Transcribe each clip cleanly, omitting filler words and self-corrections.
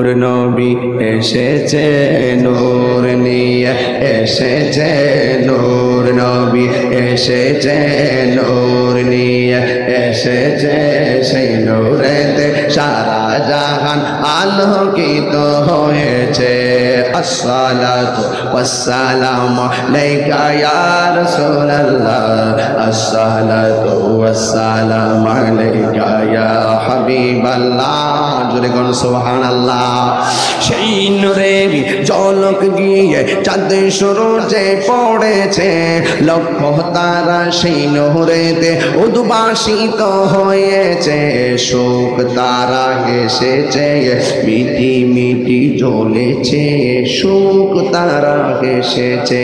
নূর নবী এসেছে নূর নিয়ে এসেছে নূর নবী এসেছে নূর নিয়ে এসেছে সেই নূরেতে সারা জাহান আলোকিত হয়েছে। আসসালাতু ওয়াসসালামু আলাইকা ইয়া রাসূলুল্লাহ, আসসালাতু ওয়াসসালামু আলাইকা ইয়া হাবিবাল্লাহ। জোরে কোন সুবহানাল্লাহ। সেই নূরের ঝলক গিয়ে চাঁদ সূরজে পড়েছে, লক্ষ তারা সেই নূরেতে উদ্ভাসিত হয়েছে। শোক তারা এসেছে মিটি মিটি জ্বলেছে, শোক তারা এসেছে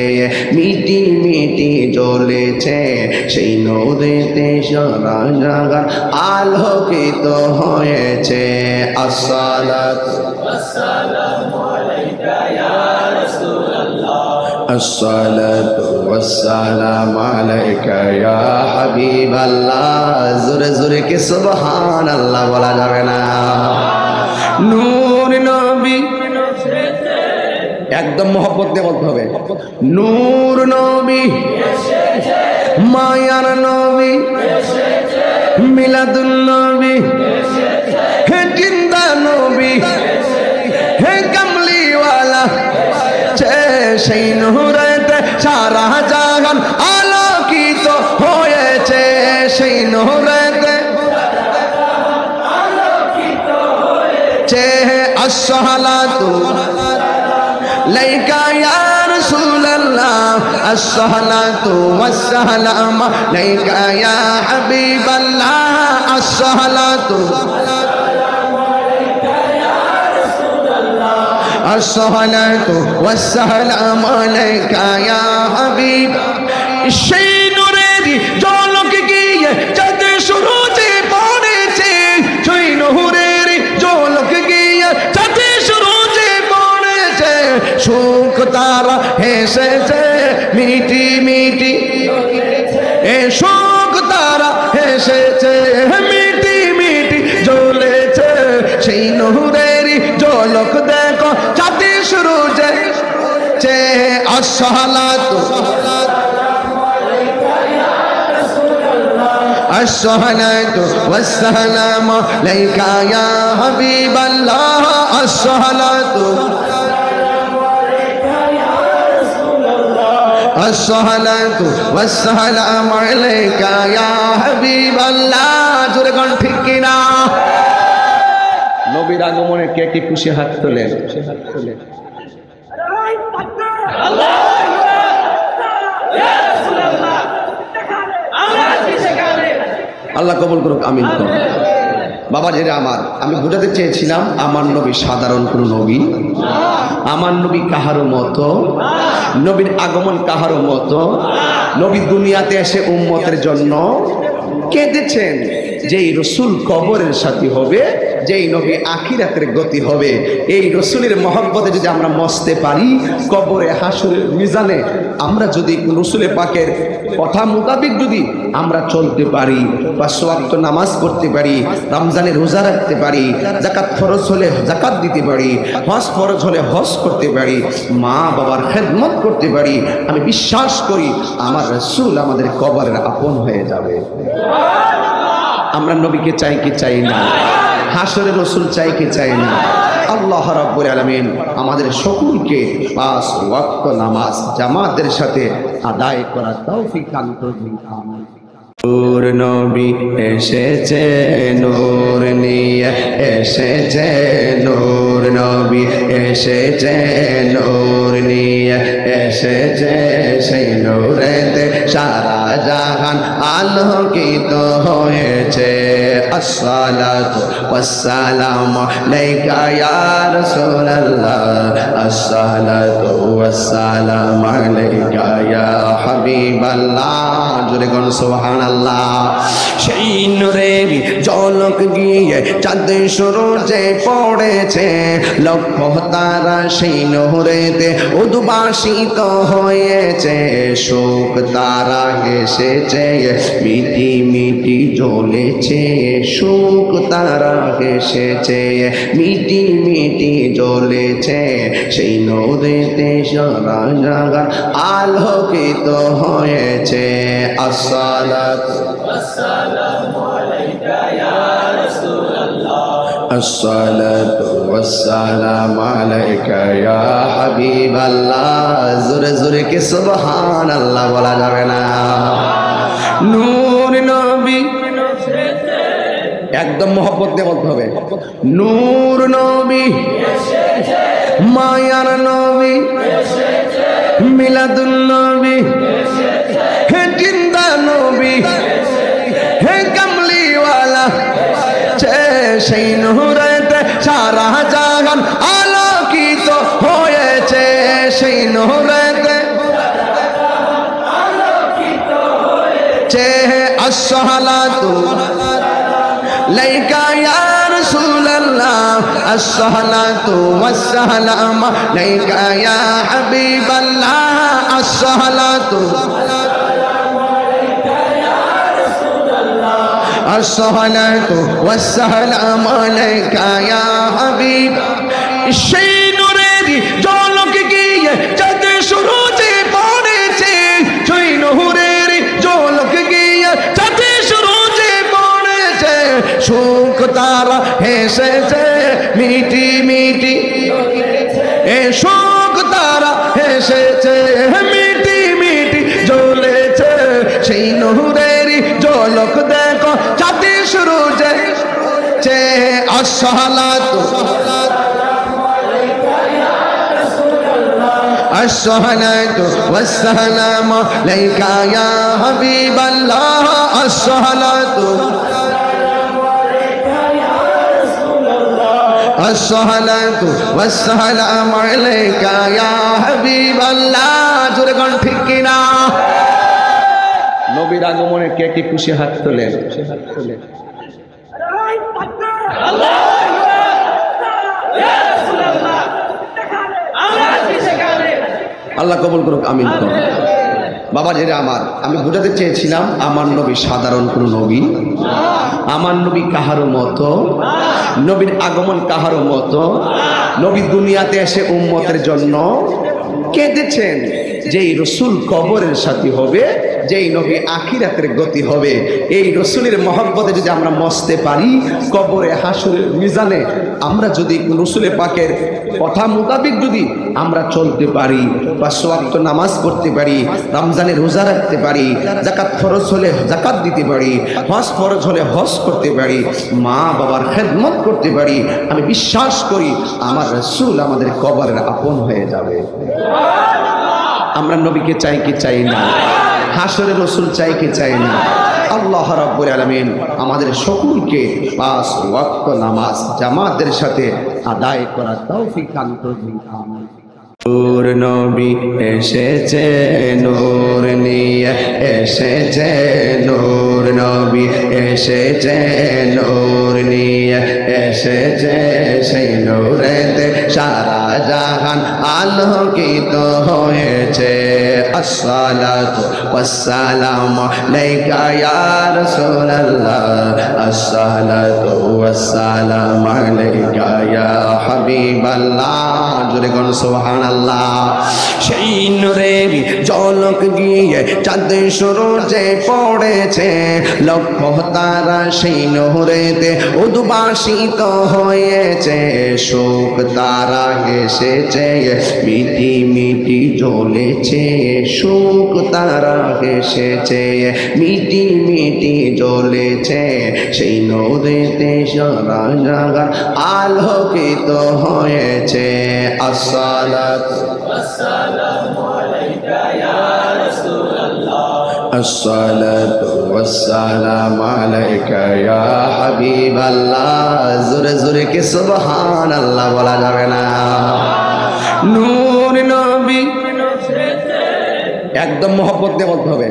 মিটি মিটি জ্বলেছে। সেই নূরেতে সারা জাহান আলোকিত হয়েছে। আসসালাতু ওয়াসসালামু আলাইকা ইয়া রাসূলুল্লাহ, আসসালাতু ওয়াসসালামু আলাইকা ইয়া হাবিবাল্লাহ। জোরে জোরে কি সুবহানাল্লাহ বলা যাবে না? নূর নবী একদম মহব্বত দিয়ে বলতে হবে। নূর নবী মায়ার নবী মিলাদুন নবী হে জিন্দা নবী হে কামলিওয়ালা, সেই নূরেতে সারা জাহান আলোকিত হয়েছে। সেই নূরেতে আলোকিত হয়েছে। আসসালাতু আলাইকা ইয়া রাসূলুল্লাহ, আসসালাতু ওয়াসসালামু আলাইকা ইয়া হাবিবাল্লাহ, আসসালাতু আসসালাতু ওয়াসসালামু আলাইকা ইয়া হাবিব। সেই নূরের ঝলক গিয়ে চাঁদ সূরজে পড়েছে, সেই নূরের ঝলক গিয়ে চাঁদ সূরজে পড়েছে। শোক তারা হেসেছে মিটি মিটি, এ শোক তারা হেসেছে মিটি মিটি জ্বলেছে। সেই নূরের ঝলক দেখো চাঁদ সূরজে চে। আসসালাতু আসসালাতু ওয়াসসালামু আলাইকা ইয়া হাবিবাল্লাহ, আসসালাতু আসসালাতু ওয়াসসালামু আলাইকা ইয়া হাবিবাল্লাহ। জোরে কোন ঠিক কিনা? নবীর আগমনে কে কি খুশি হাত তোলেন? আল্লাহ কবুল করুক, আমিন। বাবা যেটা আমার, আমি বোঝাতে চেয়েছিলাম আমার নবী সাধারণ কোন নবী, আমার নবী কাহারও মতো, নবীর আগমন কাহারও মতো। নবী দুনিয়াতে এসে উম্মতের জন্য কেঁদেছেন। যেই রসুল কবরের সাথী হবে, যেই নবী আখিরাতের গতি হবে, এই রসুলের মহব্বতে যদি আমরা মস্তে পারি, কবরে হাসরের মিজানে আমরা যদি রসুলের পাকের কথা মোতাবেক যদি আমরা চলতে পারি, 5 ওয়াক্ত নামাজ পড়তে পারি, রমজানে রোজা রাখতে পারি, যাকাত ফরজ হলে যাকাত দিতে পারি, হজ ফরজ হলে হজ করতে পারি, মা বাবার খেদমত করতে পারি, আমি বিশ্বাস করি আমার রসুল আমাদের কবরের আপন হয়ে যাবে। আমরা নবীকে চাই কি চাই না? হাসরের রসুল চাই কি চাই না? আল্লাহ রাব্বুল আলামিন আমাদের সকলকে 5 ওয়াক্ত নামাজ জামাতের সাথে আদায় করার তৌফিক দান করুন। আমিন। নূর নবী এসেছে নূর নিয়ে এসেছে নূর নবী এসেছে নূর নিয়ে এসেছে সেই নূরেতে সারা জাহান আলোকিত হয়েছে। আসসালাতু ওয়াসসালামু আলাইকা ইয়া রাসূলুল্লাহ, আসসালাতু ওয়াসসালামু আলাইকা ইয়া হাবিবাল্লাহ, জোরে কোন সুবহানাল্লাহ। সেই নূরের ঝলক গিয়ে চাঁদ সূরজে পড়েছে, লক্ষ তারা সেই নূরেতে উদ্ভাসিত হয়েছে। শোক তারা হেসেছে, মিটি মিটি জ্বলেছে। শোক তারা হেসেছে, মিটি মিটি জ্বলেছে। সেই নূরেতে সারা জাহান আলোকিত হয়েছে। আসসালাতু ওয়াসসালামু আলাইকা ইয়া রাসূলুল্লাহ, আসসালাতু ওয়াসসালামু আলাইকা ইয়া হাবিবাল্লাহ। জোরে জোরে কি সুবহানাল্লাহ বলা যাবে না? নূর নবী, একদম মোহব্বত দিয়ে বলতে হবে। নূর নবী, মায়ার নবী, মিলাদুন নবী, হে জিন্দা নবী, হে কামলিওয়ালা। সেই নূরেতে সারা জাহান আলোকিত হয়েছে। সেই নূরেতে আলোকিত হয়েছে। আসসালাতু লাইকা ইয়া রাসূলুল্লাহ, আসসালাতু ওয়াসসালামু আলাইকা ইয়া হাবিবাল্লাহ, আসসালাতু আসসালাতু ওয়াসসালামু আলাইকা ইয়া হাবিব। সেই নূরের ঝলক গিয়ে চাঁদ সূরজে পড়েছে। সেই নূরের ঝলক গিয়ে চাঁদ সূরজে পড়েছে। শোক তারা হেসেছে, মিটি মিটি এ শোক তারা হেসেছে, মিটি মিটি জ্বলেছে। সেই নূরের ঝলক দেখো চাঁদ সূরজে চে। আসসালাতু আসসালাতু ওয়াসসালামু আলাইকা ইয়া হাবিবাল্লাহ, আসসালাতু আসসালাতু ওয়াসসালামু আলাইকা ইয়া হাবিবাল্লাহ। জোরে কোন ঠিক কিনা? নবীর আগমনে কে কি খুশি হাত তোলেন? আল্লাহ কবুল করুক, আমিন। বাবা যেটা আমার, আমি বোঝাতে চেয়েছিলাম আমার নবী সাধারণ কোন নবী। আমার নবী কাহারও মতো, নবীর আগমন কাহারও মতো। নবী দুনিয়াতে এসে উম্মতের জন্য কেঁদেছেন। যেই রসুল কবরের সাথী হবে, যেই নবী আখিরাতের গতি হবে, এই রসুলের মহব্বতে যদি আমরা মস্তে পারি, কবরে হাসরের মিজানে আমরা যদি রসুলের পাকের কথা মোতাবেক যদি আমরা চলতে পারি, 5 ওয়াক্ত নামাজ পড়তে পারি, রমজানে রোজা রাখতে পারি, যাকাত ফরজ হলে যাকাত দিতে পারি, হজ ফরজ হলে হজ করতে পারি, মা বাবার খেদমত করতে পারি, আমি বিশ্বাস করি আমার রসুল আমাদের কবরের আপন হয়ে যাবে। আমরা নবীকে চাই কি চাই না? হাসরের রসুল চাই কি চাই না? আল্লাহ রাব্বুল আলামিন আমাদের সকলকে 5 ওয়াক্ত নামাজ জামাতের সাথে আদায় করার তৌফিক দান করুন। আমিন। নূর নবী এসেছে, নূর নিয়ে এসেছে। নূর নবী এসেছে, নূর নিয়ে এসেছে। সেই নূরেতে সারা জাহান আলোকিত হয়েছে। আসসালাতু ওয়াসসালামু আলাইকা ইয়া রাসূলুল্লাহ, আসসালাতু ওয়াসসালামু আলাইকা ইয়া হাবিবাল্লাহ। জোরে কোন সুবহানাল্লাহ। সেই নূরের ঝলক গিয়ে চাঁদ সূরজে পড়েছে, লক্ষ তারা সেই নূরেতে উদ্ভাসিত হয়েছে। শোক তারা হেসেছে, মিটি মিটি জ্বলেছে। শোক তারা হেসেছে, মিটি মিটি জ্বলেছে। সেই নূরেতে সারা জাহান আলোকিত হয়েছে। আসসালাতু ওয়াসসালামু আলাইকা ইয়া রাসূলুল্লাহ, আসসালাতু ওয়াসসালামু আলাইকা ইয়া হাবিবাল্লাহ। জোরে জোরে কি সুবহানাল্লাহ বলা যাবে না? নূর নবী, একদম একদম মোহব্বত দিয়ে বলতে হবে।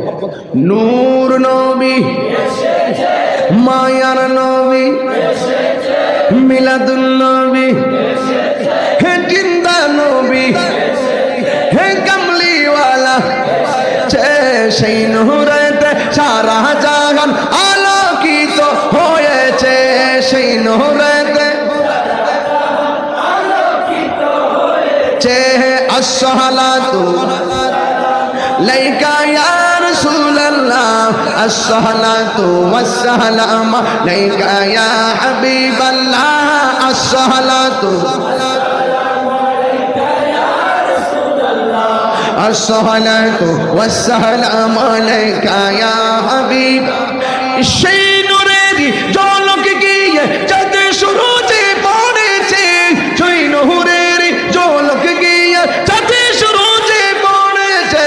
নূর নবী, মায়ার নবী, মিলাদুন নবী, হে জিন্দা নবী, হে কামলিওয়ালা, সেই নূরেতে সারা জাহান আলোকিত হয়েছে, সেই নূরেতে আসসালাতু লাইকা ইয়া রাসূলুল্লাহ, আসসালাতু ওয়াসসালামু লাইকা ইয়া হাবিবাল্লাহ, আসসালাতু আসসালাতু ওয়াসসালামু আলাইকা ইয়া হাবিব। সেই নূরেরই ঝলক গিয়ে চাঁদ সূরজে পড়েছে, সেই নূরেরই ঝলক গিয়ে চাঁদ সূরজে পড়েছে,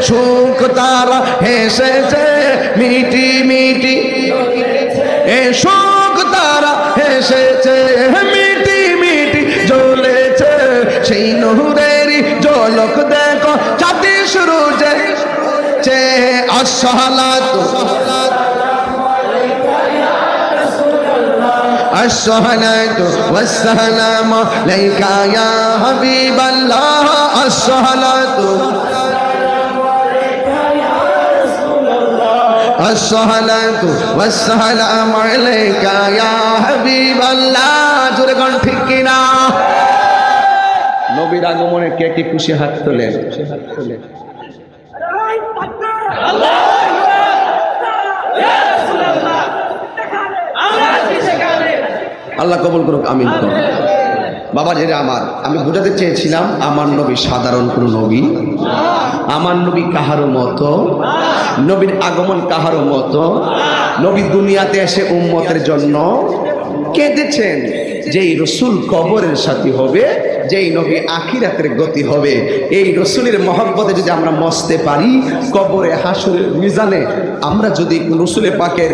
সুখ তারা হেসেছে মিটি মিটি, এ সুখ তারা হেসেছে মিটি মিটি জ্বলেছে, সেই নূরেরই ঝলক দেখো চাঁদ সূরজে, আসসালাতু আসসালাতু ওয়াসসালামু আলাইকা ইয়া হাবিবাল্লাহ, আসসালাতু আসসালাতু ওয়াসসালামু আলাইকা ইয়া হাবিবাল্লাহ। জোরে কোন ঠিক কিনা? নবীর আগমনে কে কি খুশি হাত তোলেন? আল্লাহ কবুল করুক, আমিন। বাবা যেটা আমার, আমি বোঝাতে চেয়েছিলাম আমার নবী সাধারণ কোন নবী, আমার নবী কাহারও মতো, নবীর আগমন কাহারও মতো। নবী দুনিয়াতে এসে উম্মতের জন্য কেঁদেছেন, যেই রসুল কবরের সাথী হবে, যেই নবী আখিরাতের গতি হবে, এই রসুলের মহব্বতে যদি আমরা মসতে পারি, কবরে হাসরের মিজানে আমরা যদি রসুলের পাকের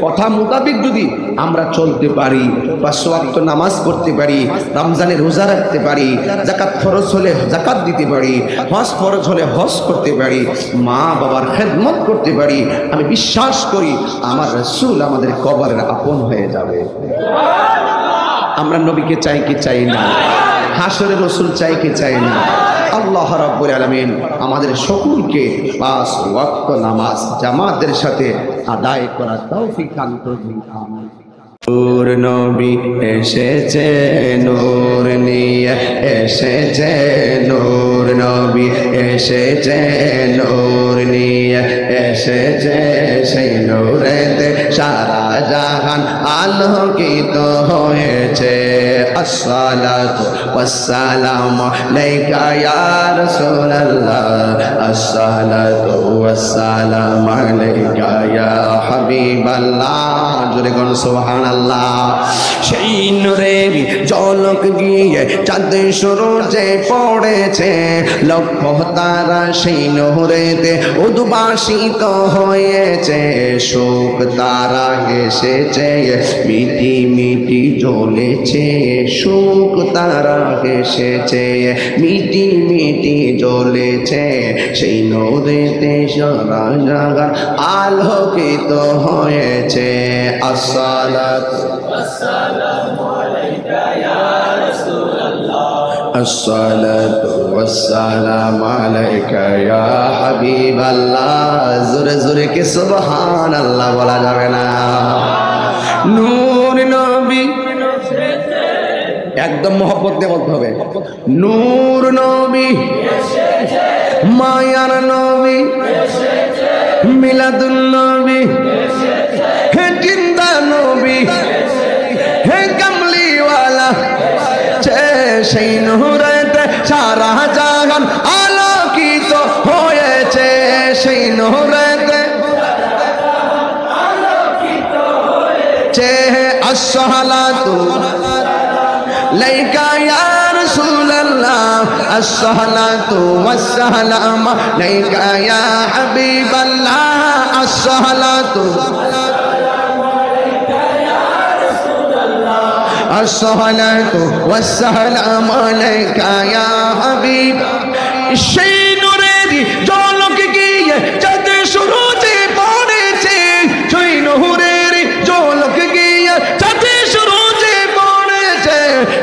কথা মোতাবেক যদি আমরা চলতে পারি, 5 ওয়াক্ত নামাজ পড়তে পারি, রমজানে রোজা রাখতে পারি, যাকাত ফরজ হলে যাকাত দিতে পারি, হজ ফরজ হলে হজ করতে পারি, মা বাবার খেদমত করতে পারি, আমি বিশ্বাস করি আমার রসুল আমাদের কবরের আপন হয়ে যাবে। আমরা নবীকে চাই কি চাই না? হাসরে রসুল চাই কি চাই না? আল্লাহ রাব্বুল আলামিন আমাদের সকলকে 5 ওয়াক্ত নামাজ জামাতের সাথে আদায় করার তৌফিক দান করুন। নূর নবী এসেছে নূর নিয়ে এসেছে, নূর নবী এসেছে নূর নিয়ে এসেছে, সেই নূরেতে সারা জাহান আলোকিত হয়েছে। আসসালাতু ওয়াসসালামু আলাইকা ইয়া রাসূলুল্লাহ, আসসালাতু ওয়াসসালামু আলাইকা ইয়া হাবিবাল্লাহ। জোরে কোন সুবহানাল্লাহ। সেই নূরের ঝলক গিয়ে চাঁদ সূরজে পড়েছে, লক্ষ তারা সেই নূরেতে উদ্ভাসিত হয়েছে, সুখ তারা হেসেছে মিটি মিটি জ্বলেছে, সুখ তারা হেসেছে মিটি মিটি জ্বলেছে, সেই নূরেতে সারা জাহান আলোকিত হয়েছে। আসসালাতু ওয়াসসালামু আলাইকা ইয়া রাসূলুল্লাহ, আসসালাতু ওয়াসসালামু আলাইকা ইয়া হাবিবাল্লাহ। জোরে জোরে কি সুবহানাল্লাহ বলা যাবে না? নূর নবী, একদম মোহব্বত দিয়ে বলতে হবে। নূর নবী, মায়ার নবী, মিলাদুন নবী, হে জিন্দা নবী, হে কামলিওয়ালা, সেই নূরেতে সারা জাহান আলোকিত হয়েছে, সেই নূরেতে আসসালাতু লাইকা ইয়া রাসূলুল্লাহ, আসসালাতু ওয়াসসালামু লাইকা ইয়া হাবিবাল্লাহ, আসসালাতু আসসালাতু ওয়াসসালামু আলাইকা ইয়া হাবিব। সেই নূরেরই ঝলক গিয়ে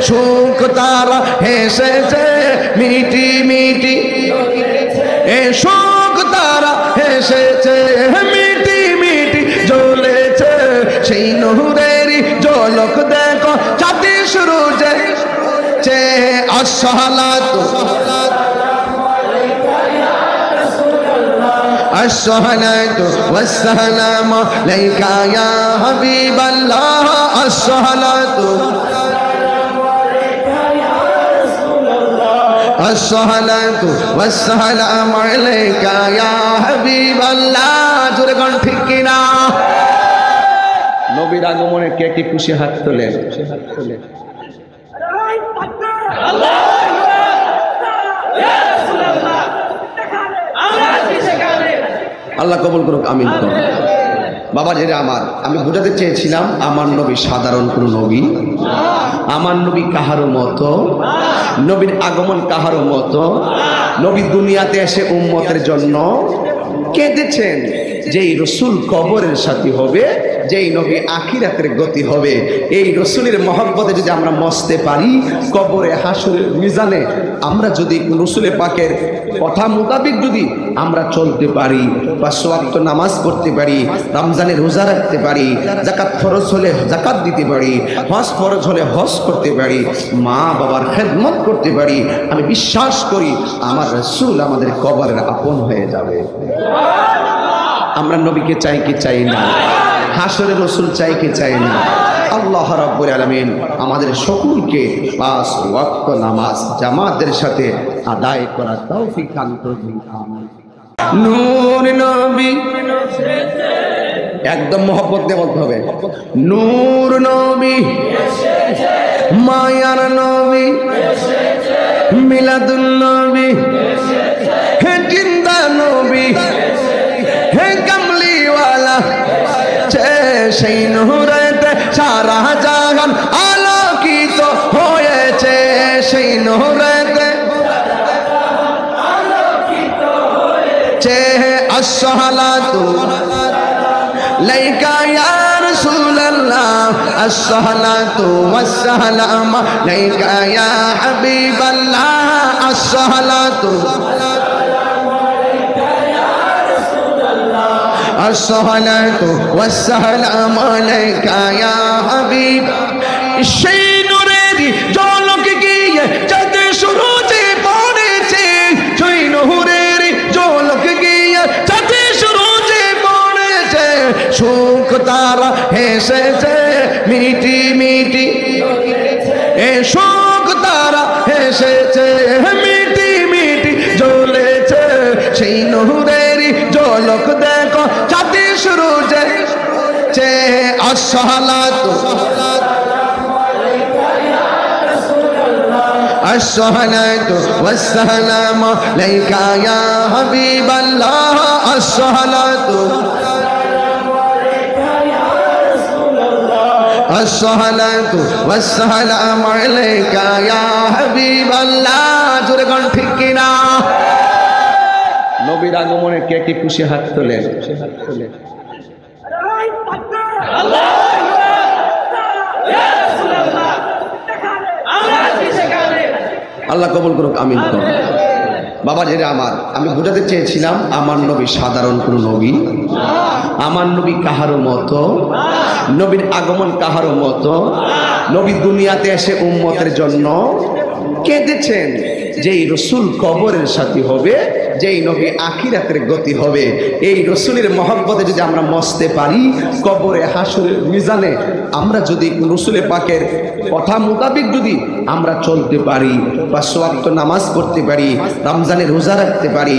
সুখ তারা হেসেছে মিটি মিটি, এ সুখ তারা হেসেছে মিটি মিটি জ্বলেছে, সেই নূরেরই ঝলক দেখো চাঁদে সুরজে চে। আসসালাতু الصلاة والسلام عليك يا حبيب الله، الصلاة الصلاة والسلام عليك يا حبيب الله। জোরে গান ঠিক কিনা? নবীর আগমনে কে কে খুশি হাত তোলেন? আল্লাহ কবুল করুক, আমিন করুন। বাবা যেটা আমার, আমি বোঝাতে চেয়েছিলাম আমার নবী সাধারণ কোনো নবী, আমার নবী কাহারও মতো, নবীর আগমন কাহারও মতো। নবী দুনিয়াতে এসে উম্মতের জন্য কেঁদেছেন, যেই রসুল কবরের সাথী হবে, যেই নবী আখিরাতের গতি হবে। এই রসুলের মহব্বতে যদি আমরা মস্তে পারি, কবরে হাসরের মিজানে আমরা যদি রসুলের পাকের কথা মোতাবেক যদি আমরা চলতে পারি, 5 ওয়াক্ত নামাজ পড়তে পারি, রমজানের রোজা রাখতে পারি, যাকাত ফরজ হলে যাকাত দিতে পারি, হজ ফরজ হলে হজ করতে পারি, মা বাবার খেদমত করতে পারি, আমি বিশ্বাস করি আমার রসুল আমাদের কবরের আপন হয়ে যাবে। আমরা নবীকে চাই কি চাই না? হাসরের রসুল চাই কি চাই না? আল্লাহ রাব্বুল আলামিন আমাদের সকলকে 5 ওয়াক্ত নামাজ জামাতের সাথে আদায় করার তৌফিক দান করুন। নূর নবী, একদম মহব্বত দিয়ে বলতে হবে, নূর নবী, মায়ার নবী, মিলাদুন নবী, হে জিন্দা নবী, হে কামলিওয়ালা, সেই নূরেতে সারা জাহান আলোকিত হয়েছে, সেই নূরেতে আসসালাতু লাইকা ইয়া রাসূলুল্লাহ, আসসালাতু ওয়াসসালাম লাইকা ইয়া হাবিবাল্লাহ, আসসালাতু আসসালাতু ওয়াসসালাম আলাইকা ইয়া হাবিব। সেই নূরেরই ঝলক গিয়ে চাঁদে সুরজে পড়েছে, সেই নূরেরই ঝলক গিয়ে চাঁদে সুরজে পড়েছে, সুখ তারা হেসেছে মিটি মিটি, এ সুখ তারা হেসেছে মিটি মিটি জ্বলেছে, সেই নূরেরই ঝলক দেখো চাঁদে সুরজে চে। আসসালাতু আসসালাতু ওয়াসসালাম আলাইকা ইয়া হাবিবাল্লাহ, আসসালাতু আসসালাতু ওয়াসসালাম আলাইকা ইয়া হাবিবাল্লাহ। জোরে গান ঠিক কিনা? নবীর আগমনে কে কে খুশি হাত তোলেন? আল্লাহ কবুল করুক, আমিন করুন। বাবা যেটা আমার, আমি বোঝাতে চেয়েছিলাম আমার নবী সাধারণ কোনো নবী, আমার নবী কাহারও মতো, নবীর আগমন কাহারও মতো। নবী দুনিয়াতে এসে উম্মতের জন্য কেঁদেছেন, যেই রসুল কবরের সাথী হবে, যেই নবী আখিরাতের গতি হবে। এই রসুলের মহব্বতে যদি আমরা মস্তে পারি, কবরে হাসরের মিজানে আমরা যদি রসুলের পাকের কথা মোতাবেক যদি আমরা চলতে পারি, 5 ওয়াক্ত নামাজ পড়তে পারি, রমজানের রোজা রাখতে পারি,